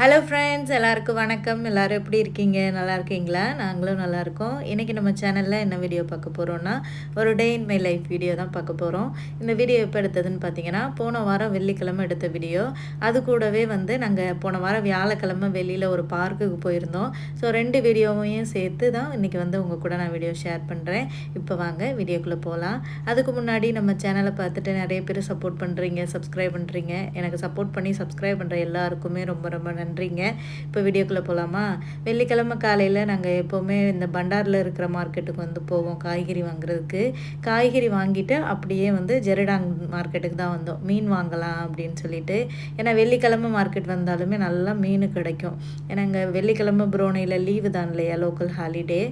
Hello friends, எல்லாருக்கும் வணக்கம். எல்லோரும் எப்படி இருக்கீங்க? நல்லா இருக்கீங்களா? நாங்களும் நல்லாயிருக்கோம். இன்றைக்கி நம்ம சேனலில் என்ன வீடியோ பார்க்க போகிறோன்னா, ஒரு டே இன் மை லைஃப் வீடியோ தான் பார்க்க போகிறோம். இந்த வீடியோ எப்போ எடுத்ததுன்னு பார்த்தீங்கன்னா, போன வாரம் வெள்ளிக்கிழமை எடுத்த வீடியோ. அது கூடவே நாங்கள் போன வாரம் வியாழக்கிழமை வெளியில் ஒரு பார்க்குக்கு போயிருந்தோம். ஸோ 2 வீடியோவையும் சேர்த்து தான் இன்றைக்கி உங்கள் கூட நான் வீடியோ ஷேர் பண்ணுறேன். இப்போ வாங்க வீடியோக்குள்ளே போகலாம். அதுக்கு முன்னாடி நம்ம சேனலை பார்த்துட்டு நிறைய பேர் சப்போர்ட் பண்ணுறீங்க, சப்ஸ்கிரைப் பண்ணுறீங்க. எனக்கு சப்போர்ட் பண்ணி சப்ஸ்கிரைப் பண்ணுற எல்லாருக்குமே ரொம்ப ரொம்ப நன்றிங்க. இப்போ வீடியோக்குள்ளே போகலாமா? வெள்ளிக்கிழமை காலையில் நாங்கள் எப்போவுமே இந்த பண்டாரில் இருக்கிற மார்க்கெட்டுக்கு போவோம் காய்கறி வாங்குறதுக்கு. காய்கறி வாங்கிட்டு அப்படியே ஜெரடாங் மார்க்கெட்டுக்கு தான் வந்தோம். மீன் வாங்கலாம் அப்படின்னு சொல்லிட்டு. ஏன்னா வெள்ளிக்கிழமை மார்க்கெட் வந்தாலுமே நல்லா மீன் கிடைக்கும். ஏன்னா இங்கே வெள்ளிக்கிழமை புரோனையில் லீவு தான் இல்லையா, லோக்கல் ஹாலிடே.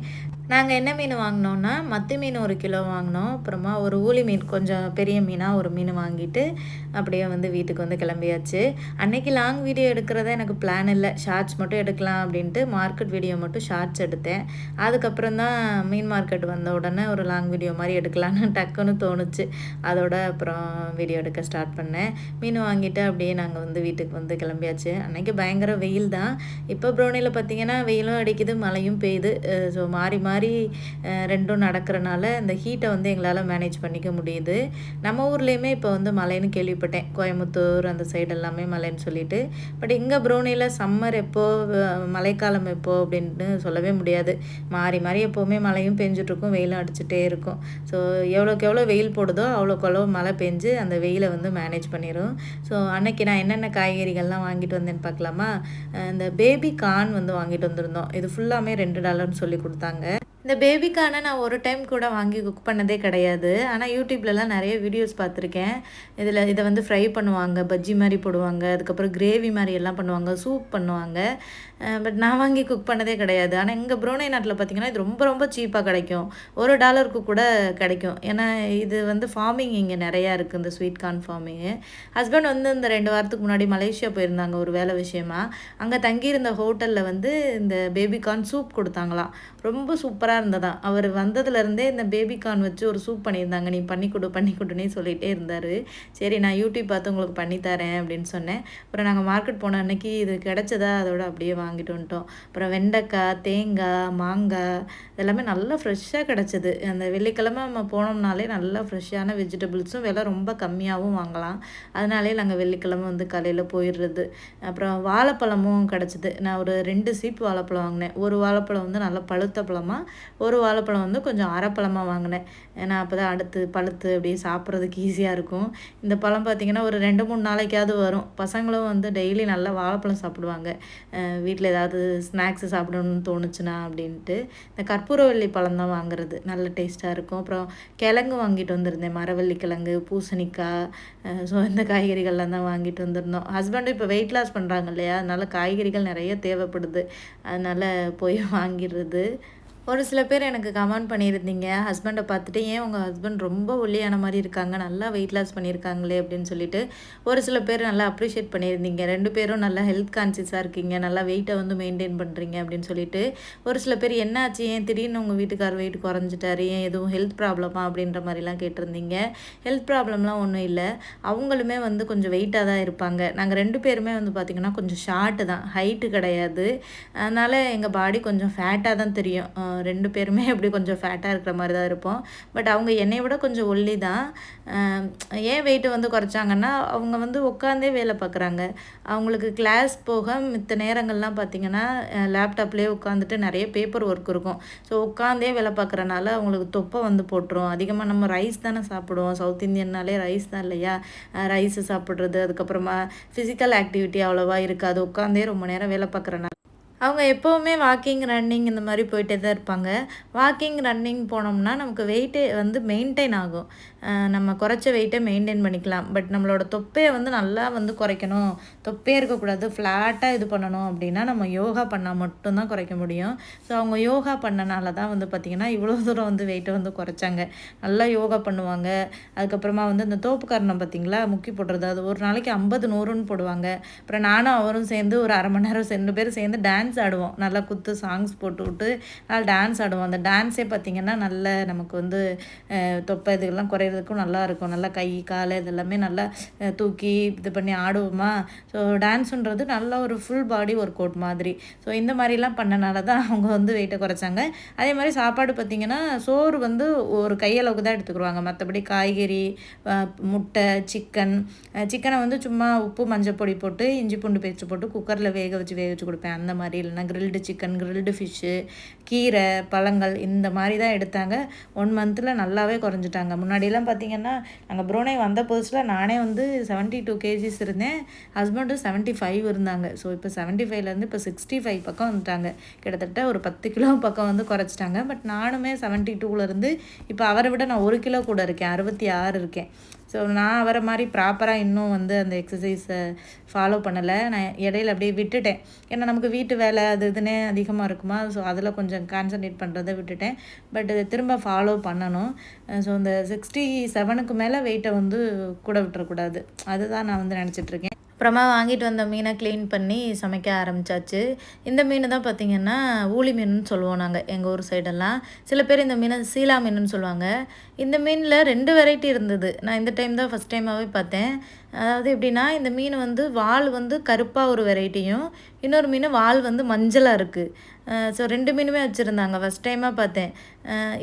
நாங்கள் என்ன மீன் வாங்கினோன்னா, மத்தி மீன் 1 கிலோ வாங்கினோம். அப்புறமா ஒரு ஊளி மீன் கொஞ்சம் பெரிய மீனாக ஒரு மீன் வாங்கிட்டு அப்படியே வீட்டுக்கு கிளம்பியாச்சு. அன்னைக்கு லாங் வீடியோ எடுக்கிறத எனக்கு பிளான் இல்லை. ஷார்ட்ஸ் மட்டும் எடுக்கலாம் அப்படின்ட்டு மார்க்கெட் வீடியோ மட்டும் ஷார்ட்ஸ் எடுத்தேன். அதுக்கப்புறம் தான் மீன் மார்க்கெட் வந்த உடனே ஒரு லாங் வீடியோ மாதிரி எடுக்கலான்னு டக்குன்னு தோணுச்சு. அதோட அப்புறம் வீடியோ எடுக்க ஸ்டார்ட் பண்ணேன். மீன் வாங்கிட்டு அப்படியே நாங்கள் வீட்டுக்கு கிளம்பியாச்சு. அன்னைக்கு பயங்கர வெயில் தான். இப்போ ப்ரோனியில் பார்த்திங்கன்னா வெயிலும் அடிக்குது, மழையும் பெய்யுது. ஸோ மாறி மாறி ரெண்டும் நடக்கிறனால இந்த ஹீட்டை எங்களால் மேனேஜ் பண்ணிக்க முடியுது. நம்ம ஊர்லேயுமே இப்போ மழைன்னு கேள்விப்பட்டேன். கோயம்புத்தூர் அந்த சைடு எல்லாமே மழைன்னு சொல்லிட்டு. பட் இங்கே ப்ரோனியில் சம்மர் எப்போ, மழைக்காலம் எப்போ அப்படின்னு சொல்லவே முடியாது. மாறி மாறி எப்போவுமே மழையும் பெஞ்சிட்ருக்கும், வெயிலும் அடிச்சுட்டே இருக்கும். ஸோ எவ்வளோக்கு எவ்வளோ வெயில் போடுதோ அவ்வளோக்கு எவ்வளோ மழை பெஞ்சு அந்த வெயிலை மேனேஜ் பண்ணிடும். ஸோ அன்னைக்கு நான் என்னென்ன காய்கறிகள்லாம் வாங்கிட்டு வந்தேன்னு பார்க்கலாமா? இந்த பேபி கார்ன் வாங்கிட்டு வந்திருந்தோம். இது ஃபுல்லாமே $2 சொல்லி கொடுத்தாங்க. இந்த பேபிக்கான நான் ஒரு டைம் கூட வாங்கி குக் பண்ணதே கிடையாது. ஆனால் யூடியூப்லலாம் நிறைய வீடியோஸ் பார்த்துருக்கேன். இதை ஃப்ரை பண்ணுவாங்க, பஜ்ஜி மாதிரி போடுவாங்க, அதுக்கப்புறம் கிரேவி மாதிரி எல்லாம் பண்ணுவாங்க, சூப் பண்ணுவாங்க. பட் நான் வாங்கி குக் பண்ணதே கிடையாது. ஆனால் இங்கே ப்ரூனை நாட்டில் பார்த்திங்கன்னா இது ரொம்ப ரொம்ப சீப்பாக கிடைக்கும். $1 கூட கிடைக்கும். ஏன்னா இது ஃபார்மிங் இங்கே நிறையா இருக்குது, இந்த ஸ்வீட் கார்ன் ஃபார்மிங்கு. ஹஸ்பண்ட் இந்த 2 வாரத்துக்கு முன்னாடி மலேசியா போயிருந்தாங்க ஒரு வேலை விஷயமா. அங்கே தங்கியிருந்த ஹோட்டலில் இந்த பேபி கார்ன் சூப் கொடுத்தாங்களாம். ரொம்ப சூப்பராக இருந்ததான். அவர் வந்ததுலேருந்தே இந்த பேபி கார்ன் வச்சு ஒரு சூப் பண்ணியிருந்தாங்க. நீ பண்ணி கொடுன்னே சொல்லிகிட்டே இருந்தார். சரி, நான் யூடியூப் பார்த்து உங்களுக்கு பண்ணித்தரேன் அப்படின்னு சொன்னேன். அப்புறம் நாங்கள் மார்க்கெட் போன அன்னைக்கு இது கிடச்சதா, அதோட அப்படியே வாங்கிட்டு வந்துட்டோம். அப்புறம் வெண்டைக்காய், தேங்காய், மாங்காய் இதெல்லாமே நல்லா ஃப்ரெஷ்ஷாக கிடச்சிது. அந்த வெள்ளிக்கிழமை நம்ம போனோம்னாலே நல்லா ஃப்ரெஷ்ஷான வெஜிடபிள்ஸும் விலை ரொம்ப கம்மியாகவும் வாங்கலாம். அதனாலே நாங்கள் வெள்ளிக்கிழமை காலையில் போயிடுறது. அப்புறம் வாழைப்பழமும் கிடச்சிது. நான் ஒரு 2 சீப் வாழைப்பழம் வாங்கினேன். ஒரு வாழைப்பழம் நல்லா பழுத்த பழமாக, ஒரு வாழைப்பழம் கொஞ்சம் அரைப்பழமாக வாங்கினேன். ஏன்னா அப்போ தான் அடுத்து பழுத்து அப்படியே சாப்பிட்றதுக்கு ஈஸியாக இருக்கும். இந்த பழம் பார்த்திங்கன்னா ஒரு 2-3 நாளைக்காவது வரும். பசங்களும் டெய்லி நல்லா வாழைப்பழம் சாப்பிடுவாங்க. வீட்டில் ஏதாவது ஸ்நாக்ஸு சாப்பிடணும்னு தோணுச்சுன்னா அப்படின்ட்டு. இந்த கற்பூரவள்ளி பழம் தான் வாங்குறது, நல்ல டேஸ்ட்டாக இருக்கும். அப்புறம் கிழங்கு வாங்கிட்டு வந்திருந்தேன், மரவள்ளி கிழங்கு, பூசணிக்காய். ஸோ இந்த காய்கறிகள்லாம் தான் வாங்கிட்டு வந்திருந்தோம். ஹஸ்பண்டு இப்போ வெயிட் லாஸ் பண்ணுறாங்க இல்லையா, அதனால் காய்கறிகள் நிறைய தேவைப்படுது. அதனால் போய் வாங்கிடுறது. ஒரு சில பேர் எனக்கு கமெண்ட் பண்ணியிருந்தீங்க, ஹஸ்பண்டை பார்த்துட்டு ஏன் உங்கள் ஹஸ்பண்ட் ரொம்ப ஒல்லியான மாதிரி இருக்காங்க, நல்லா வெயிட் லாஸ் பண்ணியிருக்காங்களே அப்படின்னு சொல்லிட்டு. ஒரு சில பேர் நல்லா அப்ரிஷியேட் பண்ணியிருந்தீங்க. 2 பேரும் நல்லா ஹெல்த் கான்சியஸாக இருக்கீங்க, நல்லா வெயிட்டை மெயின்டைன் பண்ணுறீங்க அப்படின்னு சொல்லிட்டு. ஒரு சில பேர் என்னாச்சு, ஏன் திடீர்னு உங்கள் வீட்டுக்கார் வெயிட் குறைஞ்சிட்டாரு, ஏன் எதுவும் ஹெல்த் ப்ராப்ளமா அப்படின்ற மாதிரிலாம் கேட்டிருந்தீங்க. ஹெல்த் ப்ராப்ளம்லாம் ஒன்றும் இல்லை. அவங்களுமே கொஞ்சம் வெயிட்டாக தான் இருப்பாங்க. நாங்கள் 2 பேருமே பார்த்திங்கன்னா கொஞ்சம் ஷார்ட்டு தான், ஹைட்டு கிடையாது. அதனால் எங்கள் பாடி கொஞ்சம் ஃபேட்டாக தான் தெரியும். 2 பேருமே அப்படி கொஞ்சம் ஃபேட்டாக இருக்கிற மாதிரி தான் இருப்போம். பட் அவங்க என்னை விட கொஞ்சம் ஒல்லி தான். ஏன் வெயிட்டு குறைச்சாங்கன்னா, அவங்க உட்காந்தே வேலை பார்க்குறாங்க. அவங்களுக்கு கிளாஸ் போக மித்த நேரங்கள்லாம் பார்த்திங்கன்னா லேப்டாப்லேயே உட்காந்துட்டு நிறைய பேப்பர் ஒர்க் இருக்கும். ஸோ உட்காந்தே வேலை பார்க்குறனால அவங்களுக்கு தொப்பை போட்டுரும். அதிகமாக நம்ம ரைஸ் தானே சாப்பிடுவோம், சவுத் இந்தியன்னாலே ரைஸ் தான் இல்லையா. ரைஸு சாப்பிட்றது, அதுக்கப்புறமா ஃபிசிக்கல் ஆக்டிவிட்டி அவ்வளோவா இருக்காது, உட்காந்தே ரொம்ப நேரம் வேலை பார்க்குறனால. அவங்க எப்போவுமே வாக்கிங், ரன்னிங் இந்த மாதிரி போயிட்டே தான் இருப்பாங்க. வாக்கிங், ரன்னிங் போனோம்னா நமக்கு வெயிட்டே மெயின்டைன் ஆகும். நம்ம குறைச்ச வெயிட்டை மெயின்டைன் பண்ணிக்கலாம். பட் நம்மளோட தொப்பையை நல்லா குறைக்கணும், தொப்பையே இருக்கக்கூடாது, ஃப்ளாட்டாக இது பண்ணணும் அப்படின்னா நம்ம யோகா பண்ணால் மட்டும்தான் குறைக்க முடியும். ஸோ அவங்க யோகா பண்ணனால தான் பார்த்திங்கன்னா இவ்வளோ தூரம் வெயிட்டை குறைச்சாங்க. நல்லா யோகா பண்ணுவாங்க. அதுக்கப்புறமா இந்த தோப்புக்காரணம் பார்த்திங்களா, முக்கி போடுறது, அது ஒரு நாளைக்கு 50 100ன்னு போடுவாங்க. அப்புறம் நானும் அவரும் சேர்ந்து ஒரு அரை மணி நேரம் 2 பேரும் சேர்ந்து டான்ஸ் ஆடுவோம். நல்லா குத்து சாங்ஸ் போட்டு விட்டு டான்ஸ் ஆடுவோம். அந்த டான்ஸே பார்த்திங்கன்னா நல்ல நமக்கு தொப்பை இதுகள்லாம் குறையிறது ஆடுறதுக்கும் நல்லாயிருக்கும். நல்லா கை கால் இதெல்லாமே நல்லா தூக்கி இது பண்ணி ஆடுவோமா. ஸோ டான்ஸுன்றது நல்ல ஒரு ஃபுல் பாடி ஒர்க் அவுட் மாதிரி. ஸோ இந்த மாதிரிலாம் பண்ணனால தான் அவங்க வந்து வெயிட்டை குறைச்சாங்க. அதே மாதிரி சாப்பாடு பார்த்திங்கன்னா சோறு வந்து ஒரு கையளவுக்கு தான் எடுத்துக்கிடுவாங்க. மற்றபடி காய்கறி, முட்டை, சிக்கனை வந்து சும்மா உப்பு மஞ்சள் பொடி போட்டு இஞ்சி பூண்டு பேஸ்ட் போட்டு குக்கரில் வேக வச்சு கொடுப்பேன். அந்த மாதிரி இல்லைன்னா கிரில்டு சிக்கன், கிரில்டு ஃபிஷ்ஷு, கீரை, பழங்கள் இந்த மாதிரி தான் எடுத்தாங்க. 1 மந்தில் நல்லாவே குறைஞ்சிட்டாங்க. முன்னாடியெல்லாம் பார்த்திங்கன்னா நாங்கள் ப்ரூனே வந்த புதுசில் நானே வந்து 72 கேஜிஸ் இருந்தேன். ஹஸ்பண்டும் 75 இருந்தாங்க. ஸோ இப்போ 75லேருந்து இப்போ 65 பக்கம் வந்துட்டாங்க. கிட்டத்தட்ட ஒரு 10 கிலோ பக்கம் வந்து குறைச்சிட்டாங்க. பட் நானுமே 72லேருந்து இப்போ அவரை விட நான் 1 கிலோ கூட இருக்கேன். 66 இருக்கேன். ஸோ நான் அவரை மாதிரி ப்ராப்பராக இன்னும் வந்து அந்த எக்ஸசைஸை ஃபாலோ பண்ணலை. நான் இடையில அப்படியே விட்டுட்டேன். ஏன்னா நமக்கு வீட்டு வேலை அது இதுன்னே அதிகமாக இருக்குமா. ஸோ அதில் கொஞ்சம் கான்சன்ட்ரேட் பண்ணுறதை விட்டுட்டேன். பட் திரும்ப ஃபாலோ பண்ணணும். ஸோ இந்த 67க்கு மேலே வெயிட்டை வந்து கூட விட்டுறக்கூடாது. அதுதான் நான் வந்து நினச்சிட்ருக்கேன். அப்புறமா வாங்கிட்டு வந்த மீனை க்ளீன் பண்ணி சமைக்க ஆரம்பித்தாச்சு. இந்த மீன் தான் பார்த்திங்கன்னா ஊளி மீனுன்னு சொல்லுவோம் நாங்கள் எங்கள் ஊர் சைடெல்லாம். சில பேர் இந்த மீனை சீலா மீனுன்னு சொல்லுவாங்க. இந்த மீனில் 2 வெரைட்டி இருந்தது. நான் இந்த டைம் தான் ஃபஸ்ட் டைமாகவே பார்த்தேன். அதாவது எப்படின்னா இந்த மீன் வந்து வால் வந்து கருப்பாக ஒரு வெரைட்டியும், இன்னொரு மீன் வால் வந்து மஞ்சளாக இருக்குது. ஸோ 2 மீனுமே வச்சுருந்தாங்க. ஃபஸ்ட் டைமாக பார்த்தேன்.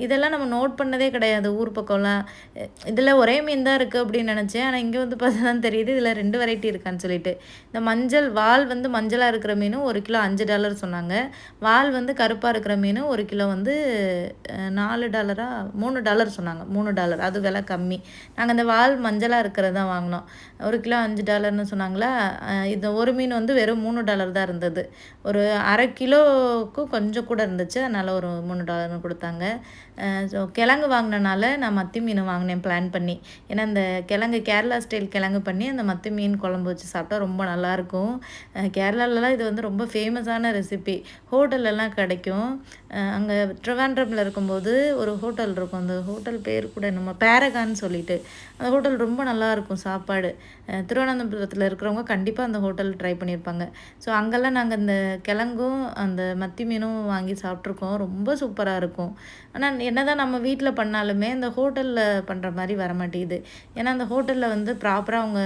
இதெல்லாம் நம்ம நோட் பண்ணதே கிடையாது ஊர் பக்கம்லாம். இதில் ஒரே மீன் தான் இருக்குது அப்படின்னு நினச்சேன். ஆனால் இங்கே வந்து பார்த்தா தான் தெரியுது இதில் 2 வெரைட்டி இருக்கான்னு சொல்லிட்டு. இந்த மஞ்சள் வால் வந்து மஞ்சளாக இருக்கிற மீன் 1 கிலோ $5 சொன்னாங்க. வால் வந்து கருப்பாக இருக்கிற மீன் 1 கிலோ வந்து $4 $3 சொன்னாங்க. $3 அது விலை கம்மி. நாங்கள் இந்த வால் மஞ்சளாக இருக்கிறது தான் வாங்கினோம். 1 கிலோ $5ன்னு சொன்னாங்களா. இந்த ஒரு மீன் வந்து வெறும் $3 தான் இருந்தது. ஒரு அரை கிலோவுக்கும் கொஞ்சம் கூட இருந்துச்சு. அதனால் ஒரு $3 கொடுத்தாங்க. ஸோ கிழங்கு வாங்கினனால நான் மத்தி மீன் வாங்கினேன் பிளான் பண்ணி. ஏன்னா இந்த கிழங்கு கேரளா ஸ்டைல் கிழங்கு பண்ணி அந்த மத்தி மீன் குழம்பு வச்சு சாப்பிட்டா ரொம்ப நல்லாயிருக்கும். கேரளாலலாம் இது வந்து ரொம்ப ஃபேமஸான ரெசிபி. ஹோட்டல்லலாம் கிடைக்கும். அங்கே ட்ரிவாண்ட்ரமில் இருக்கும்போது ஒரு ஹோட்டல் இருக்கும். அந்த ஹோட்டல் பேர் கூட நம்ம பேரகான்னு சொல்லிட்டு அந்த ஹோட்டல் ரொம்ப நல்லாயிருக்கும் சாப்பாடு. திருவனந்தபுரத்தில் இருக்கிறவங்க கண்டிப்பாக அந்த ஹோட்டல் ட்ரை பண்ணியிருப்பாங்க. ஸோ அங்கெல்லாம் நாங்கள் இந்த கிழங்கும் அந்த மத்தி மீனும் வாங்கி சாப்பிட்ருக்கோம். ரொம்ப சூப்பராக இருக்கும். ஆனால் என்ன தான் நம்ம வீட்டில் பண்ணாலுமே இந்த ஹோட்டலில் பண்ணுற மாதிரி வரமாட்டேங்குது. ஏன்னா அந்த ஹோட்டலில் வந்து ப்ராப்பராக அவங்க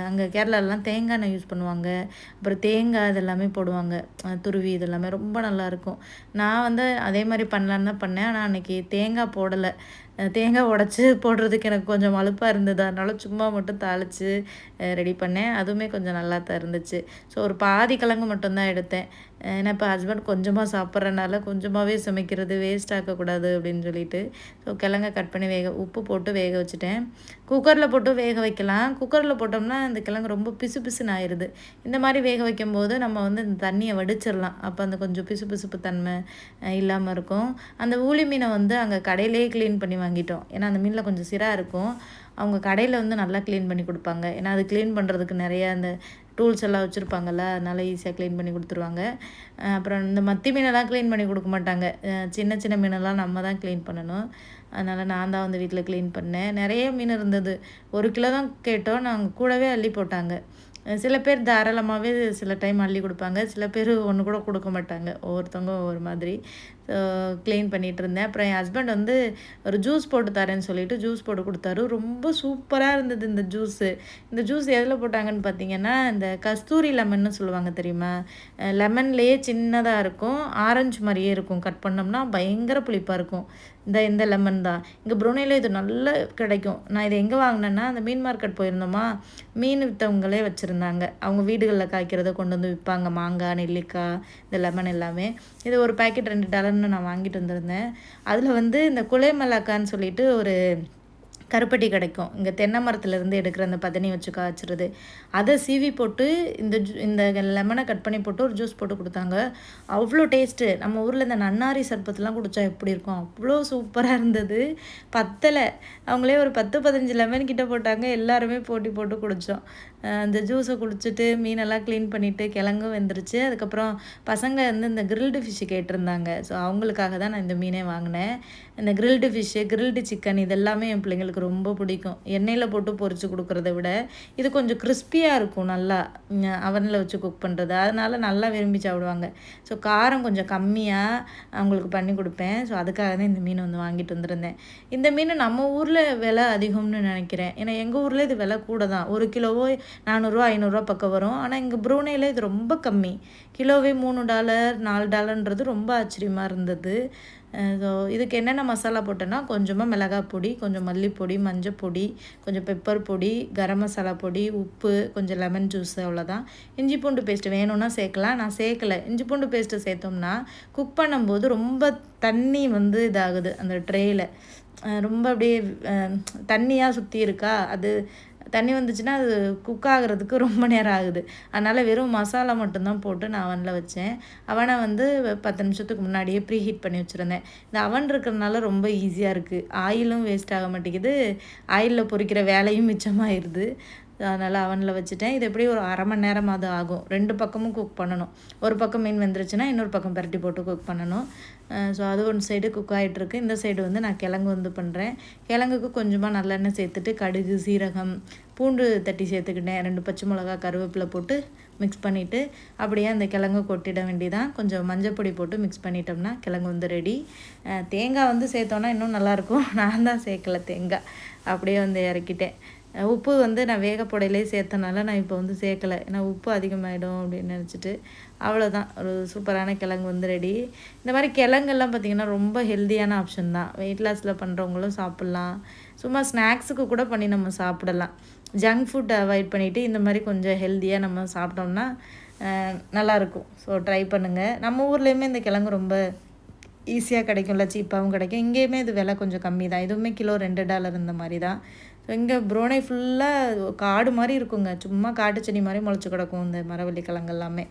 அங்கே கேரளாலலாம் தேங்காய் எண்ணெய் யூஸ் பண்ணுவாங்க. அப்புறம் தேங்காய் இதெல்லாமே போடுவாங்க, துருவி இதெல்லாமே ரொம்ப நல்லாயிருக்கும். நான் வந்து அதே மாதிரி பண்ணலான்னு தான் பண்ணேன். ஆனால் அன்றைக்கி தேங்காய் போடலை. தேங்காய் உடச்சி போடுறதுக்கு எனக்கு கொஞ்சம் மலுப்பாக இருந்தது. அதனால சும்மா மட்டும் தாளித்து ரெடி பண்ணேன். அதுவுமே கொஞ்சம் நல்லா தான் இருந்துச்சு. ஸோ ஒரு பாதி கிழங்கு மட்டும்தான் எடுத்தேன். ஏன்னா இப்போ ஹஸ்பண்ட் கொஞ்சமாக சாப்பிட்றனால கொஞ்சமாகவே சமைக்கிறது வேஸ்ட் ஆக்கக்கூடாது அப்படின்னு சொல்லிட்டு ஸோ கிழங்க கட் பண்ணி உப்பு போட்டு வேக வச்சுட்டேன். குக்கரில் போட்டு வேக வைக்கலாம். குக்கரில் போட்டோம்னா இந்த கிழங்கு ரொம்ப பிசுன்னு ஆயிடுது. இந்த மாதிரி வேக வைக்கும்போது நம்ம வந்து இந்த தண்ணியை வடிச்சிடலாம். அப்போ அந்த கொஞ்சம் பிசுப்பு தன்மை இல்லாமல் இருக்கும். அந்த ஊளி மீனை வந்து அங்கே கடையிலே க்ளீன் பண்ணி வாங்கிட்டோம். ஏன்னா அந்த மீனில் கொஞ்சம் சிரா இருக்கும். அவங்க கடையில் வந்து நல்லா க்ளீன் பண்ணி கொடுப்பாங்க. ஏன்னா அது க்ளீன் பண்ணுறதுக்கு நிறையா அந்த டூல்ஸ் எல்லாம் வச்சுருப்பாங்கள்ல, அதனால் ஈஸியாக க்ளீன் பண்ணி கொடுத்துருவாங்க. அப்புறம் இந்த மத்தி மீனெல்லாம் க்ளீன் பண்ணி கொடுக்க மாட்டாங்க. சின்ன மீனெல்லாம் நம்ம தான் க்ளீன் பண்ணணும். அதனால் நான் தான் வந்து வீட்டில் க்ளீன் பண்ணேன். நிறைய மீன் இருந்தது. 1 கிலோ தான் கேட்டோம். நாங்கள் கூடவே அள்ளி போட்டாங்க. சில பேர் தாராளமாகவே சில டைம் அள்ளி கொடுப்பாங்க. சில பேர் ஒன்று கூட கொடுக்க மாட்டாங்க. ஒவ்வொருத்தவங்க ஒவ்வொரு மாதிரி. ஸோ க்ளீன் பண்ணிகிட்டு இருந்தேன். அப்புறம் என் ஹஸ்பண்ட் வந்து ஒரு ஜூஸ் போட்டு தரேன்னு சொல்லிட்டு ஜூஸ் போட்டு கொடுத்தாரு. ரொம்ப சூப்பராக இருந்தது இந்த ஜூஸு. இந்த ஜூஸ் எதில் போட்டாங்கன்னு பார்த்தீங்கன்னா இந்த கஸ்தூரி லெமன்னு சொல்லுவாங்க தெரியுமா. லெமன்லேயே சின்னதாக இருக்கும், ஆரஞ்சு மாதிரியே இருக்கும். கட் பண்ணோம்னா பயங்கர புளிப்பாக இருக்கும். இந்த லெமன் தான் இங்கே ப்ரூனேயில் இது நல்லா கிடைக்கும். நான் இதை எங்கே வாங்கினேன்னா அந்த மீன் மார்க்கெட் போயிருந்தோமா, மீன் விற்றவங்களே வச்சுருந்தாங்க. அவங்க வீடுகளில் காய்க்கிறத கொண்டு வந்து விற்பாங்க. மாங்காய், நெல்லிக்காய், இந்த லெமன் எல்லாமே. இது ஒரு பேக்கெட் $2 நான் வாங்கிட்டு வந்திருந்தேன். அதில் வந்து இந்த குலை மலாக்கான்னு சொல்லிட்டு ஒரு கருப்பட்டி கிடைக்கும். இங்கே தென்னை மரத்துலேருந்து எடுக்கிற அந்த பதனி வச்சு காய்ச்சிறது. அதை சீவி போட்டு இந்த லெமனை கட் பண்ணி போட்டு ஒரு ஜூஸ் போட்டு கொடுத்தாங்க. அவ்வளோ டேஸ்ட்டு. நம்ம ஊரில் இந்த நன்னாரி சர்பத்துலாம் குடித்தா எப்படி இருக்கும், அவ்வளோ சூப்பராக இருந்தது. பத்தலை. அவங்களே ஒரு 10-15 லெமன் கிட்ட போட்டாங்க. எல்லாருமே போட்டி போட்டு குடித்தோம். அந்த ஜூஸை குடிச்சிட்டு மீனெல்லாம் க்ளீன் பண்ணிவிட்டு கிழங்கும் வெந்துருச்சு. அதுக்கப்புறம் பசங்க வந்து இந்த கிரில்டு ஃபிஷ்ஷு கேட்டிருந்தாங்க. ஸோ அவங்களுக்காக தான் நான் இந்த மீனே வாங்கினேன். இந்த கிரில்டு ஃபிஷ்ஷு, கிரில்டு சிக்கன் இதெல்லாமே என் பிள்ளைங்களுக்கு ரொம்ப பிடிக்கும். எண்ணெயில் போட்டு பொரித்து கொடுக்குறத விட இது கொஞ்சம் கிறிஸ்பியாக இருக்கும் நல்லா அவனில் வச்சு குக் பண்ணுறது. அதனால் நல்லா விரும்பி சாப்பிடுவாங்க. ஸோ காரம் கொஞ்சம் கம்மியாக அவங்களுக்கு பண்ணி கொடுப்பேன். ஸோ அதுக்காக தான் இந்த மீன் வந்து வாங்கிட்டு வந்திருந்தேன். இந்த மீன் நம்ம ஊரில் விலை அதிகம்னு நினைக்கிறேன். ஏன்னா எங்கள் ஊரில் இது விலை கூட தான். 1 கிலோவோ 400 500 பக்கம் வரும். ஆனால் இங்கே ப்ரூனேயில் இது ரொம்ப கம்மி. கிலோவே $3 $4ன்றது ரொம்ப ஆச்சரியமாக இருந்தது. ஸோ இதுக்கு என்னென்ன மசாலா போட்டேன்னா கொஞ்சமாக மிளகாய் பொடி, கொஞ்சம் மல்லிப்பொடி, மஞ்சள் பொடி, கொஞ்சம் பெப்பர் பொடி, கரம் மசாலா பொடி, உப்பு, கொஞ்சம் லெமன் ஜூஸ், அவ்வளோதான். இஞ்சி பூண்டு பேஸ்ட்டு வேணும்னா சேர்க்கலாம். நான் சேர்க்கலை. இஞ்சி பூண்டு பேஸ்ட்டு சேர்த்தோம்னா குக் பண்ணும்போது ரொம்ப தண்ணி வந்து இதாகுது அந்த ட்ரேயில். ரொம்ப அப்படியே தண்ணியாக சுற்றி இருக்கா, அது தண்ணி வந்துச்சுன்னா அது குக் ஆகிறதுக்கு ரொம்ப நேரம் ஆகுது. அதனால் வெறும் மசாலா மட்டும்தான் போட்டு நான் அவனில் வச்சேன். அவனை வந்து 10 நிமிஷத்துக்கு முன்னாடியே ப்ரீ ஹீட் பண்ணி வச்சுருந்தேன். இந்த அவன் இருக்கிறதுனால ரொம்ப ஈஸியாக இருக்குது. ஆயிலும் வேஸ்ட் ஆக மாட்டேங்குது, ஆயிலில் பொரிக்கிற வேலையும் மிச்சமாகிடுது. அதனால் அவனில் வச்சுட்டேன். இது எப்படி ஒரு 1/2 மணி நேரமாவது ஆகும். 2 பக்கமும் குக் பண்ணணும். ஒரு பக்கம் மீன் வெந்துருச்சுன்னா இன்னொரு பக்கம் பரட்டி போட்டு குக் பண்ணணும். ஸோ அது ஒரு சைடு குக் ஆகிட்டுருக்கு. இந்த சைடு வந்து நான் கிழங்கு வந்து பண்ணுறேன். கிழங்குக்கு கொஞ்சமாக நல்லெண்ணெய் சேர்த்துட்டு கடுகு, சீரகம், பூண்டு தட்டி சேர்த்துக்கிட்டேன். 2 பச்சை மிளகா, கருவேப்பிலை போட்டு மிக்ஸ் பண்ணிவிட்டு அப்படியே அந்த கிழங்கு கொட்டிட வேண்டியதான். கொஞ்சம் மஞ்சள் பொடி போட்டு மிக்ஸ் பண்ணிட்டோம்னா கிழங்கு வந்து ரெடி. தேங்காய் வந்து சேர்த்தோன்னா இன்னும் நல்லாயிருக்கும். நான் தான் சேர்க்கலை தேங்காய், அப்படியே வந்து இறக்கிட்டேன். உப்பு வந்து நான் வேகப்போடையிலே சேர்த்தனால நான் இப்போ வந்து சேர்க்கலை. ஏன்னா உப்பு அதிகமாகிடும் அப்படின்னு நினச்சிட்டு. அவ்வளோதான், ஒரு சூப்பரான கிழங்கு வந்து ரெடி. இந்த மாதிரி கிழங்கெல்லாம் பார்த்திங்கன்னா ரொம்ப ஹெல்த்தியான ஆப்ஷன் தான். வெயிட் லாஸில் பண்ணுறவங்களும் சாப்பிட்லாம். சும்மா ஸ்நாக்ஸுக்கு கூட பண்ணி நம்ம சாப்பிடலாம். ஜங்க் ஃபுட் அவாய்ட் பண்ணிவிட்டு இந்த மாதிரி கொஞ்சம் ஹெல்த்தியாக நம்ம சாப்பிட்டோம்னா நல்லாயிருக்கும். ஸோ ட்ரை பண்ணுங்கள். நம்ம ஊர்லேயுமே இந்த கிழங்கு ரொம்ப ஈஸியாக கிடைக்கும்ல, சீப்பாகவும் கிடைக்கும். இங்கேயுமே இது விலை கொஞ்சம் கம்மி தான். இதுவுமே கிலோ $2 இந்த மாதிரி தான். ஸோ இங்கே ப்ரோனை ஃபுல்லாக காடு மாதிரி இருக்குங்க. சும்மா காட்டு செடி மாதிரி முளைச்சி கிடக்கும் இந்த மரவள்ளி கிழங்கு எல்லாமே.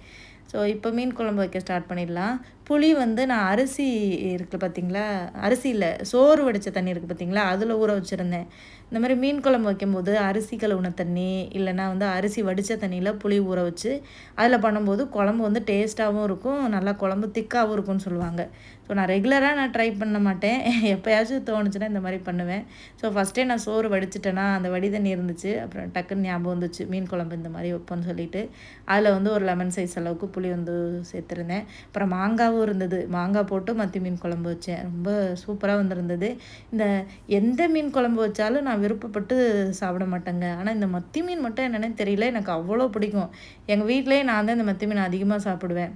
ஸோ இப்போ மீன் குழம்பு வைக்க ஸ்டார்ட் பண்ணிடலாம். புளி வந்து நான் அரிசி இருக்குது பார்த்திங்களா, அரிசி இல்லை, சோறு வடித்த தண்ணி இருக்குது பார்த்திங்களா, அதில் ஊற வச்சுருந்தேன். இந்த மாதிரி மீன் குழம்பு வைக்கும்போது அரிசி கழுவுன தண்ணி இல்லைனா வந்து அரிசி வடித்த தண்ணியில் புளி ஊற வச்சு அதில் பண்ணும்போது குழம்பு வந்து டேஸ்ட்டாகவும் இருக்கும், நல்லா குழம்பு திக்காகவும் இருக்கும்னு சொல்லுவாங்க. ஸோ நான் ரெகுலராக நான் ட்ரை பண்ண மாட்டேன், எப்போயாச்சும் தோணுச்சுன்னா இந்த மாதிரி பண்ணுவேன். ஸோ ஃபஸ்ட்டே நான் சோறு வடிச்சிட்டேன்னா அந்த வடி தண்ணி இருந்துச்சு. அப்புறம் டக்குன்னு ஞாபகம் வந்துச்சு மீன் குழம்பு இந்த மாதிரி வைப்போன்னு சொல்லிட்டு அதில் வந்து ஒரு லெமன் சைஸ் அளவுக்கு புளி வந்து சேர்த்துருந்தேன். அப்புறம் மாங்காவும் இருந்தது. மாங்காய் போட்டு மத்தி மீன் குழம்பு வச்சேன். ரொம்ப சூப்பராக வந்துருந்தது. இந்த எந்த மீன் குழம்பு வச்சாலும் நான் விருப்பப்பட்டு சாப்பிட மாட்டேங்க. ஆனால் இந்த மத்தி மீன் மட்டும் என்னென்னு தெரியல, எனக்கு அவ்வளோ பிடிக்கும். எங்கள் வீட்டிலேயே நான் தான் இந்த மத்தி மீன் அதிகமாக சாப்பிடுவேன்.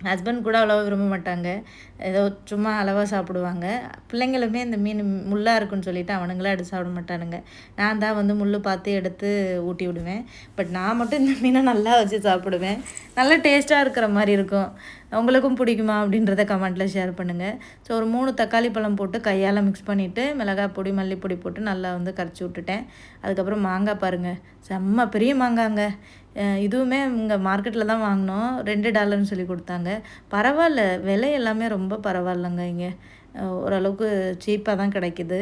ஹஸ்பண்ட் கூட அவ்வளோவா விரும்ப மாட்டாங்க, ஏதோ சும்மா அளவாக சாப்பிடுவாங்க. பிள்ளைங்களுமே இந்த மீன் முள்ளாக இருக்குன்னு சொல்லிவிட்டு அவனுங்களாம் எடுத்து சாப்பிட மாட்டானுங்க. நான் தான் வந்து முள் பார்த்து எடுத்து ஊட்டி விடுவேன். பட் நான் மட்டும் இந்த மீனை நல்லா வச்சு சாப்பிடுவேன். நல்லா டேஸ்ட்டாக இருக்கிற மாதிரி இருக்கும். உங்களுக்கும் பிடிக்குமா அப்படின்றத கமெண்ட்டில் ஷேர் பண்ணுங்கள். ஸோ ஒரு 3 தக்காளி பழம் போட்டு கையால் மிக்ஸ் பண்ணிவிட்டு மிளகாய் பொடி, மல்லிப்பொடி போட்டு நல்லா வந்து கரைச்சி விட்டுட்டேன். அதுக்கப்புறம் மாங்காய் பாருங்கள், செம்ம பெரிய மாங்காங்க. இதுவுமே இங்கே மார்க்கெட்டில் தான் வாங்கினோம். $2ன்னு சொல்லி கொடுத்தாங்க. பரவாயில்ல, விலை எல்லாமே ரொம்ப பரவாயில்லங்க. இங்கே ஓரளவுக்கு சீப்பாக தான் கிடைக்கிது.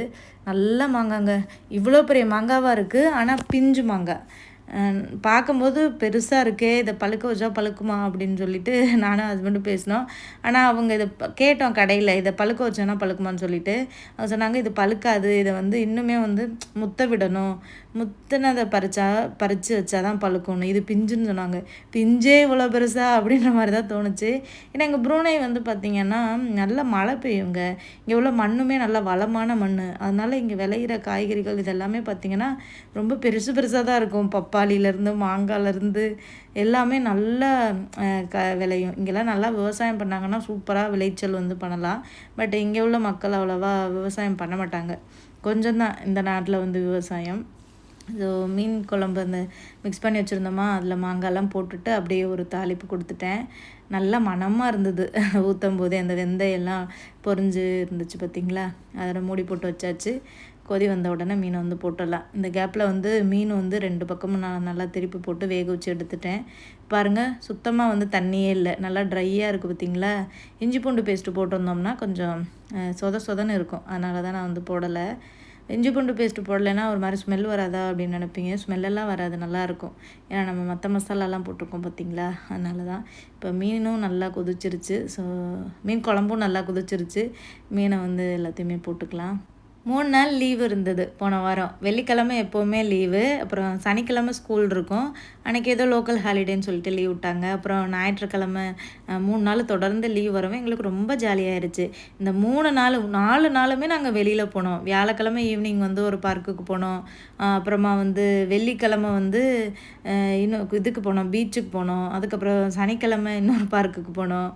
நல்ல மாங்காங்க. இவ்வளோ பெரிய மாங்காவாக இருக்குது, ஆனால் பிஞ்சு மாங்காய். பார்க்கும்போது பெருசாக இருக்கே, இதை பழுக்க வச்சா பழுக்குமா அப்படின்னு சொல்லிட்டு நானும் ஹஸ்பண்டும் பேசினோம். ஆனால் அவங்க இதை கேட்டோம் கடையில், இதை பழுக்க வச்சோன்னா பழுக்குமான்னு சொல்லிட்டு அவங்க சொன்னாங்க இது பழுக்காது, இதை வந்து இன்னுமே வந்து முத்த விடணும், முத்தினதை பறித்து வச்சா தான் பழுக்கணும், இது பிஞ்சுன்னு சொன்னாங்க. பிஞ்சே இவ்வளோ பெருசா அப்படின்ற மாதிரி தான் தோணுச்சு. ஏன்னா எங்கள் ப்ரூனை வந்து பார்த்திங்கன்னா நல்ல மழை பெய்யுங்க. இங்கே உள்ள மண்ணுமே நல்லா வளமான மண். அதனால் இங்கே விளையிற காய்கறிகள் இதெல்லாமே பார்த்திங்கன்னா ரொம்ப பெருசாக தான் இருக்கும். பப்பாளியிலேருந்து மாங்காயிலேருந்து எல்லாமே நல்லா விளையும். இங்கெல்லாம் நல்லா விவசாயம் பண்ணாங்கன்னா சூப்பராக விளைச்சல் வந்து பண்ணலாம். பட் இங்கே உள்ள மக்கள் அவ்வளோவா விவசாயம் பண்ண மாட்டாங்க. கொஞ்சம் தான் இந்த நாட்டில் வந்து விவசாயம். ஸோ மீன் குழம்பு அந்த மிக்ஸ் பண்ணி வச்சுருந்தோமா, அதில் மாங்காய்லாம் போட்டுட்டு அப்படியே ஒரு தாளிப்பு கொடுத்துட்டேன். நல்லா மணமாக இருந்தது. ஊற்றும் போதே அந்த வெந்தயெல்லாம் பொரிஞ்சு இருந்துச்சு பார்த்திங்களா, அதில் மூடி போட்டு வச்சாச்சு. கொதி வந்த உடனே மீனை வந்து போட்டுடலாம். இந்த கேப்பில் வந்து மீன் வந்து 2 பக்கமும் நான் நல்லா திருப்பி போட்டு வேக வச்சு எடுத்துட்டேன். பாருங்கள், சுத்தமாக வந்து தண்ணியே இல்லை, நல்லா ட்ரையாக இருக்குது பார்த்திங்களா. இஞ்சி பூண்டு பேஸ்ட்டு போட்டிருந்தோம்னா கொஞ்சம் சொதன்னு இருக்கும், அதனால தான் நான் வந்து போடலை. இஞ்சி பூண்டு பேஸ்ட்டு போடலைன்னா ஒரு மாதிரி ஸ்மெல் வராதா அப்படின்னு நினைப்பீங்க. ஸ்மெல்லெல்லாம் வராது, நல்லாயிருக்கும். ஏன்னா நம்ம மற்ற மசாலாலாம் போட்டிருக்கோம் பார்த்தீங்களா, அதனால தான். இப்போ மீனும் நல்லா கொதிச்சிருச்சு. ஸோ மீன் குழம்பும் நல்லா கொதிச்சிருச்சு. மீனை வந்து எல்லாத்தையுமே போட்டுக்கலாம். 3 நாள் லீவ் இருந்தது போன வாரம். வெள்ளிக்கிழமை எப்போவுமே லீவு. அப்புறம் சனிக்கிழமை ஸ்கூல் இருக்கும். அன்றைக்கி ஏதோ லோக்கல் ஹாலிடேன்னு சொல்லிட்டு லீவ் விட்டாங்க. அப்புறம் ஞாயிற்றுக்கிழமை 3 நாள் தொடர்ந்து லீவ் வரவும் எங்களுக்கு ரொம்ப ஜாலியாயிருச்சு. இந்த 4 நாளுமே நாங்கள் வெளியில் போனோம். வியாழக்கிழமை ஈவினிங் வந்து ஒரு பார்க்குக்கு போனோம். அப்புறமா வந்து வெள்ளிக்கிழமை வந்து இன்னும் இதுக்கு போனோம், பீச்சுக்கு போனோம். அதுக்கப்புறம் சனிக்கிழமை இன்னொரு பார்க்குக்கு போனோம்.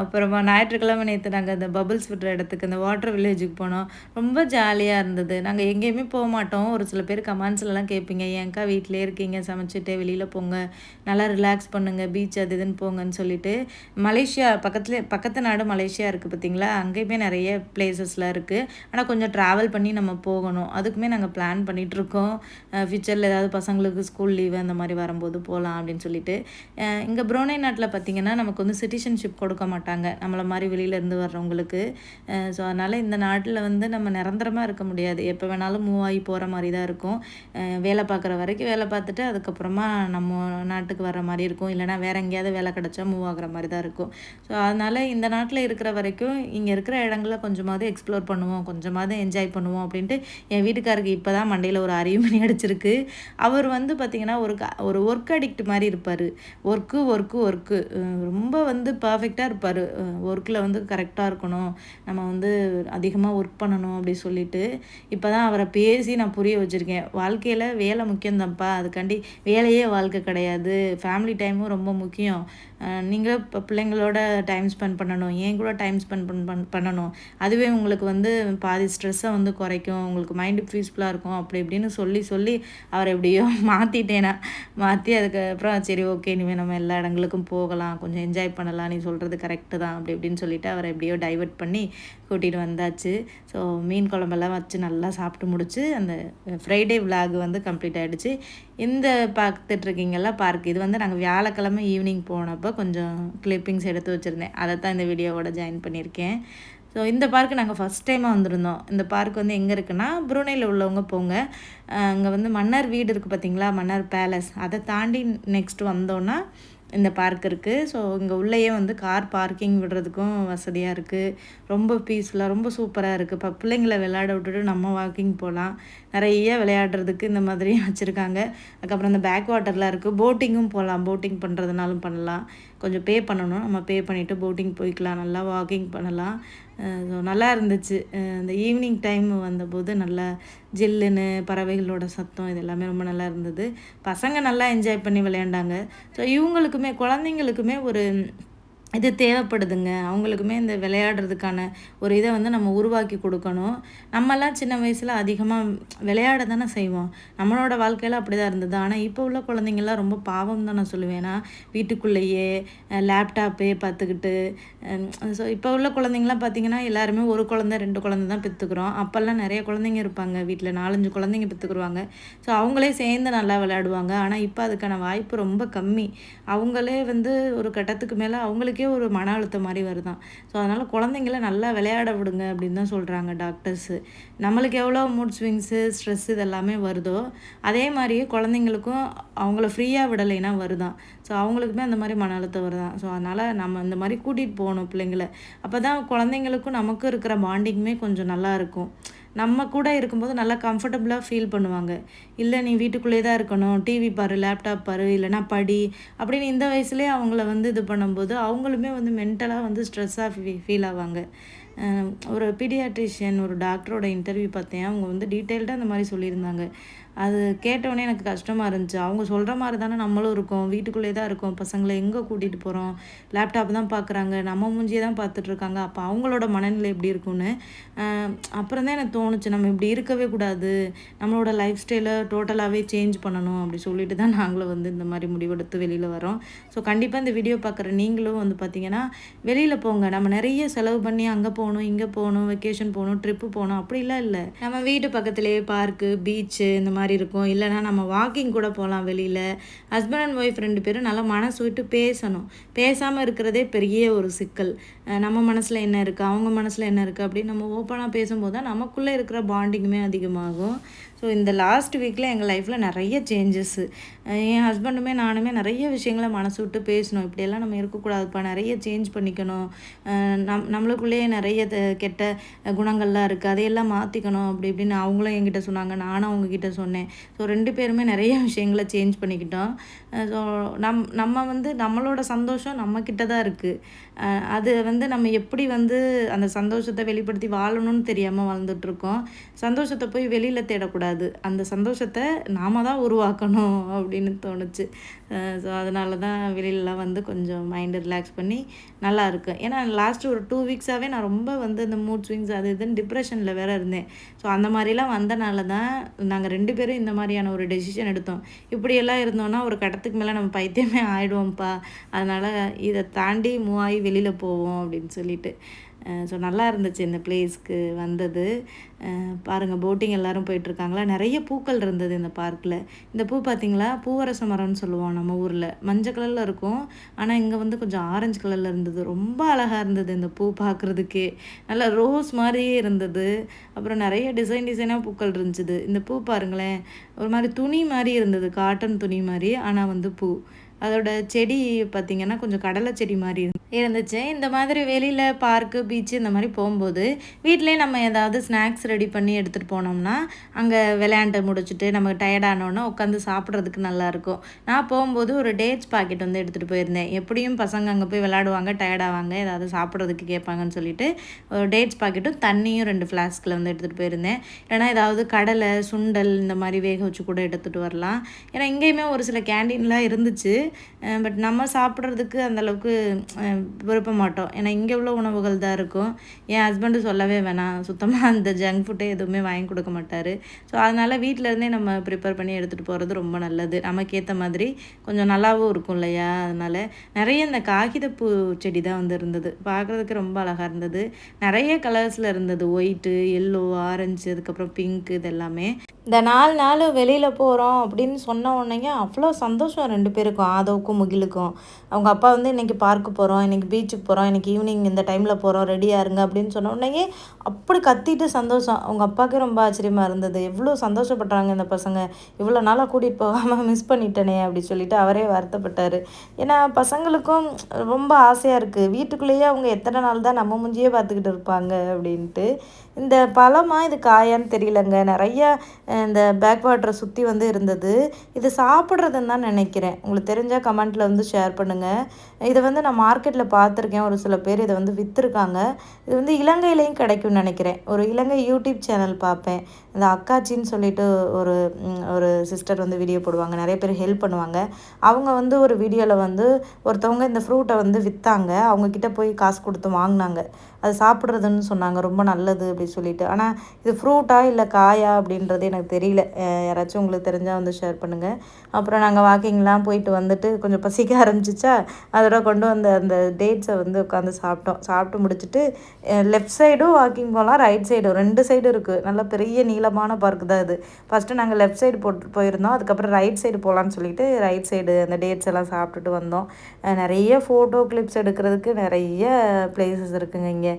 அப்புறமா ஞாயிற்றுக்கிழமை நேற்று நாங்கள் அந்த பபுள்ஸ் விடுற இடத்துக்கு அந்த வாட்டர் வில்லேஜுக்கு போனோம். ரொம்ப ஜாலியாக இருந்தது. நாங்கள் எங்கேயுமே போகமாட்டோம். ஒரு சில பேர் கமெண்ட்ஸ்லலாம் கேட்பீங்க, ஏன்க்கா வீட்டிலே இருக்கீங்க, சமைச்சிட்டு வெளியில் போங்க, நல்லா ரிலாக்ஸ் பண்ணுங்கள், பீச் அது இதுன்னு போங்கன்னு சொல்லிட்டு. மலேசியா பக்கத்து நாடு மலேசியா இருக்குது பார்த்தீங்களா, அங்கேயுமே நிறைய பிளேசஸ்லாம் இருக்குது. ஆனால் கொஞ்சம் ட்ராவல் பண்ணி நம்ம போகணும். அதுக்குமே நாங்கள் பிளான் பண்ணிகிட்ருக்கோம். ஃப்யூச்சரில் ஏதாவது பசங்களுக்கு ஸ்கூல் லீவு அந்த மாதிரி வரும்போது போகலாம் அப்படின்னு சொல்லிட்டு. இங்கே புரூனே நாட்டில் பார்த்திங்கன்னா நமக்கு வந்து சிட்டிசன்ஷிப் கொடுக்க மாட்டாங்க, நம்மளை மாதிரி வெளியிலேருந்து வர்றவங்களுக்கு. ஸோ அதனால் இந்த நாட்டில் வந்து நம்ம நிரந்தரமாக இருக்க முடியாது. எப்போ வேணாலும் மூவ் ஆகி போகிற மாதிரி தான் இருக்கும். வேலை பார்க்குற வரைக்கும் வேலை பார்த்துட்டு அதுக்கப்புறமா நம்ம நாட்டுக்கு வர மாதிரி இருக்கும். இல்லைனா வேறு எங்கேயாவது வேலை கிடச்சா மூவ் ஆகிற மாதிரி தான் இருக்கும். ஸோ அதனால் இந்த நாட்டில் இருக்கிற வரைக்கும் இங்கே இருக்கிற இடங்களில் கொஞ்சமாவது எக்ஸ்ப்ளோர் பண்ணுவோம், கொஞ்சமாவது என்ஜாய் பண்ணுவோம் அப்படின்ட்டு என் வீட்டுக்காருக்கு இப்போ தான் மண்டையில் ஒரு அறிவுமணி அடிச்சிருக்கு. அவர் வந்து பார்த்திங்கன்னா ஒரு ஒர்க் அடிக்ட் மாதிரி இருப்பார். ஒர்க்கு ரொம்ப வந்து பர்ஃபெக்டாக இருப்பார். ஒர்க்கில் வந்து கரெக்டாக இருக்கணும், நம்ம வந்து அதிகமாக ஒர்க் பண்ணணும் அப்படி சொல்லிட்டு இப்போ தான் அவரை பேசி நான் புரிய வச்சுருக்கேன். வாழ்க்கையில் வேலை முக்கியம்தான்ப்பா, அதுக்காண்டி வேலையே வாழ்க்கை கிடையாது, ஃபேமிலி டைமும் ரொம்ப முக்கியம். நீங்களும் இப்போ பிள்ளைங்களோட டைம் ஸ்பெண்ட் பண்ணணும், ஏன் கூட டைம் ஸ்பெண்ட் பண்ணணும். அதுவே உங்களுக்கு வந்து பாதி ஸ்ட்ரெஸ்ஸை வந்து குறைக்கும், உங்களுக்கு மைண்டு பீஸ்ஃபுல்லாக இருக்கும் அப்படி இப்படின்னு சொல்லி அவரை எப்படியோ மாற்றி அதுக்கப்புறம் சரி ஓகே இனிமேல் நம்ம எல்லா இடங்களுக்கும் போகலாம், கொஞ்சம் என்ஜாய் பண்ணலாம், நீ சொல்கிறது கரெக்டு தான் அப்படி இப்படின்னு சொல்லிவிட்டு அவரை எப்படியோ டைவர்ட் பண்ணி கூட்டிகிட்டு வந்தாச்சு. ஸோ மீன் குழம்பெல்லாம் வச்சு நல்லா சாப்பிட்டு முடிச்சு அந்த ஃப்ரைடே விலாக் வந்து கம்ப்ளீட் ஆகிடுச்சு. இந்த பார்த்துட்ருக்கீங்களா பார்க், இது வந்து நாங்கள் வியாழக்கிழமை ஈவினிங் போனப்போ கொஞ்சம் கிளிப்பிங்ஸ் எடுத்து வச்சுருந்தேன், அதை தான் இந்த வீடியோவோட ஜாயின் பண்ணியிருக்கேன். ஸோ இந்த பார்க்கு நாங்கள் ஃபஸ்ட் டைமாக வந்திருந்தோம். இந்த பார்க் வந்து எங்கே இருக்குன்னா புருனேயில் உள்ளவங்க போங்க, அங்கே வந்து மன்னர் வீடு இருக்குது பார்த்தீங்களா, மன்னர் பேலஸ், அதை தாண்டி நெக்ஸ்ட்டு வந்தோன்னா இந்த பார்க் இருக்குது. ஸோ இங்கே உள்ளேயே வந்து கார் பார்க்கிங் விடுறதுக்கும் வசதியாக இருக்குது. ரொம்ப பீஸ்ஃபுல்லாக ரொம்ப சூப்பராக இருக்குது. இப்போ பிள்ளைங்களை விளையாட விட்டுட்டு நம்ம வாக்கிங் போகலாம். நிறைய விளையாடுறதுக்கு இந்த மாதிரி வச்சுருக்காங்க. அதுக்கப்புறம் இந்த பேக் வாட்டர்லாம் இருக்குது, போட்டிங்கும் போகலாம், போட்டிங் பண்ணுறதுனாலும் பண்ணலாம். கொஞ்சம் பே பண்ணணும், நம்ம பே பண்ணிவிட்டு போட்டிங் போய்க்கலாம், நல்லா வாக்கிங் பண்ணலாம். ஸோ நல்லா இருந்துச்சு. இந்த ஈவினிங் டைம் வந்தபோது நல்லா ஜில்லுன்னு பறவைகளோட சத்தம் இது எல்லாமே ரொம்ப நல்லா இருந்தது. பசங்க நல்லா என்ஜாய் பண்ணி விளையாண்டாங்க. ஸோ இவங்களுக்குமே குழந்தைங்களுக்குமே ஒரு இது தேவைப்படுதுங்க. அவங்களுக்குமே இந்த விளையாடுறதுக்கான ஒரு இதை வந்து நம்ம உருவாக்கி கொடுக்கணும். நம்மலாம் சின்ன வயசில் அதிகமாக விளையாட தானே செய்வோம், நம்மளோட வாழ்க்கையில் அப்படி தான் இருந்தது. ஆனால் இப்போ உள்ள குழந்தைங்கள்லாம் ரொம்ப பாவம் தான் நான் சொல்லுவேன். ஏன்னா வீட்டுக்குள்ளேயே லேப்டாப்பே பார்த்துக்கிட்டு. ஸோ இப்போ உள்ள குழந்தைங்களாம் பார்த்திங்கன்னா எல்லாருமே ஒரு குழந்தை 2 குழந்தை தான் பெற்றுக்குறோம். அப்போல்லாம் நிறைய குழந்தைங்க இருப்பாங்க வீட்டில், 4-5 குழந்தைங்க பெற்றுக்குருவாங்க. ஸோ அவங்களே சேர்ந்து நல்லா விளையாடுவாங்க. ஆனால் இப்போ அதுக்கான வாய்ப்பு ரொம்ப கம்மி. அவங்களே வந்து ஒரு கட்டத்துக்கு மேலே அவங்களுக்கே ஒரு மன அழுத்தம் மாதிரி வருதான். ஸோ அதனால் குழந்தைங்கள நல்லா விளையாட விடுங்க அப்படின்னு தான் சொல்கிறாங்க டாக்டர்ஸு. நம்மளுக்கு எவ்வளோ மூட் ஸ்விங்ஸு, ஸ்ட்ரெஸ் இதெல்லாமே வருதோ அதே மாதிரியே குழந்தைங்களுக்கும் அவங்கள ஃப்ரீயாக விடலைன்னா வருதான். ஸோ அவங்களுக்குமே அந்த மாதிரி மன அழுத்தம் வருதான். ஸோ அதனால் நம்ம இந்த மாதிரி கூட்டிகிட்டு போகணும் பிள்ளைங்களை. அப்போ தான் குழந்தைங்களுக்கும் நமக்கும் இருக்கிற பாண்டிங்குமே கொஞ்சம் நல்லா இருக்கும். நம்ம கூட இருக்கும்போது நல்லா கம்ஃபர்டபுளாக ஃபீல் பண்ணுவாங்க. இல்லை நீ வீட்டுக்குள்ளே தான் இருக்கணும், டிவி பாரு, லேப்டாப் பாரு, இல்லைனா படி அப்படின்னு இந்த வயசுலேயே அவங்கள வந்து இது பண்ணும்போது அவங்களுமே வந்து மென்டலாக வந்து ஸ்ட்ரெஸ்ஸாக ஃபீல் ஆவாங்க. ஒரு பீடியாட்ரிஷியன் ஒரு டாக்டரோட இன்டர்வியூ பார்த்தேன். அவங்க வந்து டீட்டெயில்டாக அந்த மாதிரி சொல்லியிருந்தாங்க. அது கேட்டவுடனே எனக்கு கஷ்டமாக இருந்துச்சு. அவங்க சொல்கிற மாதிரி தானே நம்மளும் இருக்கோம், வீட்டுக்குள்ளே தான் இருக்கோம், பசங்களை எங்கே கூட்டிகிட்டு போகிறோம், லேப்டாப் தான் பார்க்குறாங்க, நம்ம மூஞ்சியை தான் பார்த்துட்ருக்காங்க, அப்போ அவங்களோட மனநிலை எப்படி இருக்கும்னு அப்புறம் தான் எனக்கு தோணுச்சு, நம்ம இப்படி இருக்கவே கூடாது, நம்மளோட லைஃப் ஸ்டைலை டோட்டலாகவே சேஞ்ச் பண்ணணும் அப்படி சொல்லிட்டு தான் நாங்களும் வந்து இந்த மாதிரி முடிவெடுத்து வெளியில் வரோம். ஸோ கண்டிப்பாக இந்த வீடியோ பார்க்குற நீங்களும் வந்து பார்த்திங்கன்னா வெளியில் போங்க. நம்ம நிறைய செலவு பண்ணி அங்கே போகணும், இங்கே போகணும், வெக்கேஷன் போகணும், ட்ரிப்பு போகணும் அப்படிலாம் இல்லை. நம்ம வீட்டு பக்கத்துலேயே பார்க்கு, பீச்சு இந்த மாதிரி இருக்கும். இல்லைனா நம்ம வாக்கிங் கூட போகலாம் வெளியில். ஹஸ்பண்ட் அண்ட் ஒய்ஃப் 2 பேரும் நல்லா மனசு விட்டு பேசணும். பேசாமல் இருக்கிறதே பெரிய ஒரு சிக்கல். நம்ம மனசில் என்ன இருக்குது, அவங்க மனசில் என்ன இருக்குது அப்படின்னு நம்ம ஓப்பனாக பேசும்போது தான் நமக்குள்ளே இருக்கிற பாண்டிங்குமே அதிகமாகும். ஸோ இந்த லாஸ்ட் வீக்கில் எங்கள் லைஃப்பில் நிறைய சேஞ்சஸ்ஸு. என் ஹஸ்பண்டுமே நானுமே நிறைய விஷயங்களை மனசு விட்டு பேசணும். இப்படியெல்லாம் நம்ம இருக்கக்கூடாதுப்பா, நிறைய சேஞ்ச் பண்ணிக்கணும், நம்மளுக்குள்ளேயே நிறைய கெட்ட குணங்கள்லாம் இருக்குது, அதையெல்லாம் மாற்றிக்கணும் அப்படி இப்படின்னு அவங்களும் என்கிட்ட சொன்னாங்க, நானும் அவங்கக்கிட்ட சொன்னேன். ஸோ 2 பேருமே நிறைய விஷயங்களை சேஞ்ச் பண்ணிக்கிட்டோம். ஸோ நம்ம வந்து நம்மளோட சந்தோஷம் நம்மக்கிட்ட தான் இருக்குது. அது வந்து நம்ம எப்படி வந்து அந்த சந்தோஷத்தை வெளிப்படுத்தி வாழணும்னு தெரியாமல் வாழ்ந்துட்டுருக்கோம். சந்தோஷத்தை போய் வெளியில் தேடக்கூடாது, அந்த சந்தோஷத்தை நாம் தான் உருவாக்கணும் அப்படின்னு தோணுச்சு. ஸோ அதனால தான் வெளியிலலாம் வந்து கொஞ்சம் மைண்டை ரிலாக்ஸ் பண்ணி நல்லா இருக்கும். ஏன்னா லாஸ்ட்டு ஒரு 2 வீக்ஸாகவே நான் ரொம்ப வந்து இந்த மூட் ஸ்விங்ஸ் அது இதுன்னு டிப்ரெஷனில் வேறு இருந்தேன். ஸோ அந்த மாதிரிலாம் வந்தனால தான் நாங்கள் 2 பேரும் இந்த மாதிரியான ஒரு டெசிஷன் எடுத்தோம். இப்படியெல்லாம் இருந்தோன்னா ஒரு கட்டத்துக்கு மேலே நம்ம பைத்தியமே ஆகிடுவோம்ப்பா, அதனால் இதை தாண்டி மூவ் ஆகி வெளியில் போவோம் அப்படின்னு சொல்லிட்டு. ஸோ நல்லா இருந்துச்சு இந்த பிளேஸ்க்கு வந்தது. பாருங்கள், போட்டிங் எல்லோரும் போயிட்டுருக்காங்களா. நிறைய பூக்கள் இருந்தது இந்த பார்க்கில். இந்த பூ பார்த்திங்களா, பூவரச மரம்னு சொல்லுவோம் நம்ம ஊரில். மஞ்சள் கலரில் இருக்கும், ஆனால் இங்கே வந்து கொஞ்சம் ஆரஞ்சு கலரில் இருந்தது. ரொம்ப அழகாக இருந்தது இந்த பூ பார்க்குறதுக்கே, நல்லா ரோஸ் மாதிரியே இருந்தது. அப்புறம் நிறைய டிசைனாக பூக்கள் இருந்துச்சு. இந்த பூ பாருங்களேன், ஒரு மாதிரி துணி மாதிரி இருந்தது, காட்டன் துணி மாதிரி. ஆனால் வந்து பூ, அதோட செடி பார்த்திங்கன்னா கொஞ்சம் கடலை செடி மாதிரி இருந்துச்சு. இந்த மாதிரி வெளியில் பார்க்கு, பீச்சு இந்த மாதிரி போகும்போது வீட்டிலே நம்ம ஏதாவது ஸ்நாக்ஸ் ரெடி பண்ணி எடுத்துகிட்டு போனோம்னா அங்கே விளையாண்டு முடிச்சுட்டு நமக்கு டயர்டானோன்னா உட்காந்து சாப்பிட்றதுக்கு நல்லாயிருக்கும். நான் போகும்போது ஒரு டேட்ஸ் பாக்கெட் வந்து எடுத்துகிட்டு போயிருந்தேன். எப்படியும் பசங்க அங்கே போய் விளையாடுவாங்க, டயர்டாவாங்க, ஏதாவது சாப்பிட்றதுக்கு கேட்பாங்கன்னு சொல்லிட்டு ஒரு டேட்ஸ் பாக்கெட்டும் தண்ணியும் 2 ஃப்ளாஸ்கில் வந்து எடுத்துகிட்டு போயிருந்தேன். இல்லைனா ஏதாவது கடலை, சுண்டல் இந்த மாதிரி வேக வச்சு கூட எடுத்துகிட்டு வரலாம். ஏன்னா இங்கேயுமே ஒரு சில கேண்டீன்லாம் இருந்துச்சு. பட் நம்ம சாப்பிட்றதுக்கு அந்தளவுக்கு விரும்ப மாட்டோம். ஏன்னா இங்கே உள்ள உணவுகள் தான் இருக்கும். என் ஹஸ்பண்டு சொல்லவே வேணாம், சுத்தமாக அந்த ஜங்க் ஃபுட்டே எதுவுமே வாங்கி கொடுக்க மாட்டார். ஸோ அதனால் வீட்டிலேருந்தே நம்ம ப்ரிப்பேர் பண்ணி எடுத்துகிட்டு போகிறது ரொம்ப நல்லது. நமக்கு ஏற்ற மாதிரி கொஞ்சம் நல்லாவும் இருக்கும் இல்லையா. அதனால் நிறைய இந்த காகிதப்பூ செடி தான் வந்து இருந்தது. பார்க்குறதுக்கு ரொம்ப அழகாக இருந்தது. நிறைய கலர்ஸில் இருந்தது, ஒயிட்டு, எல்லோ, ஆரஞ்சு, அதுக்கப்புறம் பிங்க், இது எல்லாமே. இந்த 4 நாள் வெளியில் போகிறோம் அப்படின்னு சொன்ன உடனேங்க அவ்வளோ சந்தோஷம் 2 பேருக்கும், ஆதவுக்கும் முகிலுக்கும். அவங்க அப்பா வந்து இன்றைக்கி பார்க்கு போகிறோம், இன்றைக்கி பீச்சுக்கு போகிறோம், இன்றைக்கி ஈவினிங் இந்த டைமில் போகிறோம், ரெடியாக இருங்க அப்படின்னு சொன்ன உடனே அப்படி கத்திட்டு சந்தோஷம். அவங்க அப்பாவுக்கே ரொம்ப ஆச்சரியமாக இருந்தது. எவ்வளோ சந்தோஷப்படுறாங்க இந்த பசங்க, இவ்வளோ நாளாக கூட்டிகிட்டு போகாமல் மிஸ் பண்ணிட்டேனே அப்படி சொல்லிட்டு அவரே வருத்தப்பட்டார். ஏன்னா பசங்களுக்கும் ரொம்ப ஆசையாக இருக்குது, வீட்டுக்குள்ளேயே அவங்க எத்தனை நாள் தான் நம்ம முஞ்சியே பார்த்துக்கிட்டு இருப்பாங்க அப்படின்ட்டு. இந்த பழமா இது காயான்னு தெரியலங்க, நிறைய இந்த பேக் வாட்டரை சுற்றி வந்து இருந்தது. இது சாப்பிட்றதுன்னு தான் நினைக்கிறேன். உங்களுக்கு தெரிஞ்சால் கமெண்ட்டில் வந்து ஷேர் பண்ணுங்கள். இதை வந்து நான் மார்க்கெட்டில் பார்த்துருக்கேன், ஒரு சில பேர் இதை வந்து விற்றுருக்காங்க. இது வந்து இலங்கையிலையும் கிடைக்கும்னு நினைக்கிறேன். ஒரு இலங்கை யூடியூப் சேனல் பார்ப்பேன், இந்த அக்காச்சின்னு சொல்லிட்டு ஒரு ஒரு சிஸ்டர் வந்து வீடியோ போடுவாங்க, நிறைய பேர் ஹெல்ப் பண்ணுவாங்க. அவங்க வந்து ஒரு வீடியோவில் வந்து ஒருத்தவங்க இந்த ஃப்ரூட்டை வந்து விற்றாங்க, அவங்கக்கிட்ட போய் காசு கொடுத்து வாங்கினாங்க. அது சாப்பிட்றதுன்னு சொன்னாங்க, ரொம்ப நல்லது அப்படின்னு சொல்லிட்டு. ஆனால் இது ஃப்ரூட்டா இல்லை காயா அப்படின்றது எனக்கு தெரியல. யாராச்சும் உங்களுக்கு தெரிஞ்சால் வந்து ஷேர் பண்ணுங்கள். அப்புறம் நாங்கள் வாக்கிங்லாம் போயிட்டு வந்துட்டு கொஞ்சம் பசிக்க ஆரம்பிச்சிச்சா, அதோட கொண்டு வந்த அந்த டேட்ஸை வந்து உட்காந்து சாப்பிட்டோம். சாப்பிட்டு முடிச்சுட்டு லெஃப்ட் சைடும் வாக்கிங் போகலாம், ரைட் சைடும் 2 சைடும் இருக்குது. நல்ல பெரிய நீளமான பார்க் தான் இது. ஃபஸ்ட்டு நாங்கள் லெஃப்ட் சைடு போயிருந்தோம், அதுக்கப்புறம் ரைட் சைடு போகலான்னு சொல்லிட்டு ரைட் சைடு அந்த டேட்ஸ் எல்லாம் சாப்பிட்டுட்டு வந்தோம். நிறைய ஃபோட்டோ கிளிப்ஸ் எடுக்கிறதுக்கு நிறைய பிளேசஸ் இருக்குங்க இங்கே.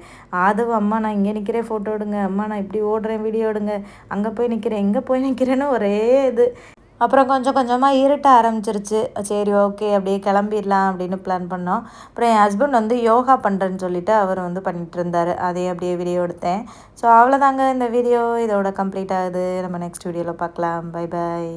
ஆதவ், அம்மா நான் இங்கே நிற்கிறேன், ஃபோட்டோ எடுங்க, அம்மா நான் இப்படி ஓடுறேன், வீடியோ எடுங்க, அங்கே போய் நிற்கிறேன், எங்கே போய் நிற்கிறேன்னு ஒரே இது. அப்புறம் கொஞ்சம் கொஞ்சமாக இருட்ட ஆரம்பிச்சிருச்சு. சரி ஓகே அப்படியே கிளம்பிடலாம் அப்படின்னு பிளான் பண்ணோம். அப்புறம் என் ஹஸ்பண்ட் வந்து யோகா பண்ணுறேன்னு சொல்லிவிட்டு அவர் வந்து பண்ணிகிட்டு இருந்தார், அதையே அப்படியே வீடியோ எடுத்தேன். ஸோ அவ்வளோதாங்க இந்த வீடியோ இதோட கம்ப்ளீட் ஆகுது. நம்ம நெக்ஸ்ட் வீடியோவில் பார்க்கலாம். Bye bye.